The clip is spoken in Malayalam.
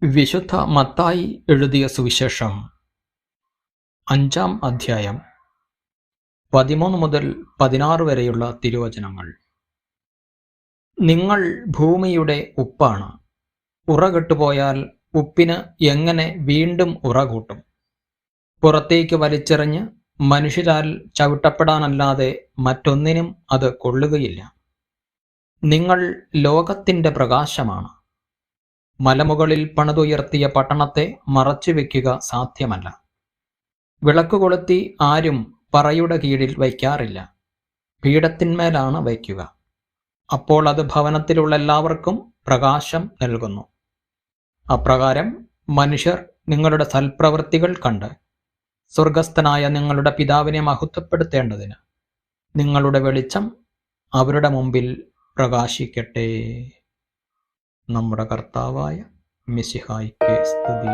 വിശുദ്ധ മത്തായി എഴുതിയ സുവിശേഷം 5-ാം അധ്യായം 13 മുതൽ 16 വരെയുള്ള തിരുവചനങ്ങൾ. നിങ്ങൾ ഭൂമിയുടെ ഉപ്പാണ്. ഉറകെട്ടുപോയാൽ ഉപ്പിന് എങ്ങനെ വീണ്ടും ഉറകൂട്ടും? പുറത്തേക്ക് വലിച്ചെറിഞ്ഞ് മനുഷ്യരാൽ ചവിട്ടപ്പെടാനല്ലാതെ മറ്റൊന്നിനും അത് കൊള്ളുകയില്ല. നിങ്ങൾ ലോകത്തിൻ്റെ പ്രകാശമാണ്. മലമുകളിൽ പണിതുയർത്തിയ പട്ടണത്തെ മറച്ചുവെക്കുക സാധ്യമല്ല. വിളക്ക് കൊളുത്തി ആരും പറയുടെ കീഴിൽ വയ്ക്കാറില്ല, പീഠത്തിന്മേലാണ് വയ്ക്കുക. അപ്പോൾ അത് ഭവനത്തിലുള്ള എല്ലാവർക്കും പ്രകാശം നൽകുന്നു. അപ്രകാരം മനുഷ്യർ നിങ്ങളുടെ സൽപ്രവൃത്തികൾ കണ്ട് സ്വർഗസ്ഥനായ നിങ്ങളുടെ പിതാവിനെ മഹത്വപ്പെടുത്തേണ്ടതിന് നിങ്ങളുടെ വെളിച്ചം അവരുടെ മുമ്പിൽ പ്രകാശിക്കട്ടെ. നമ്മുടെ കർത്താവായ മിശിഹായ്ക്ക് സ്തുതി.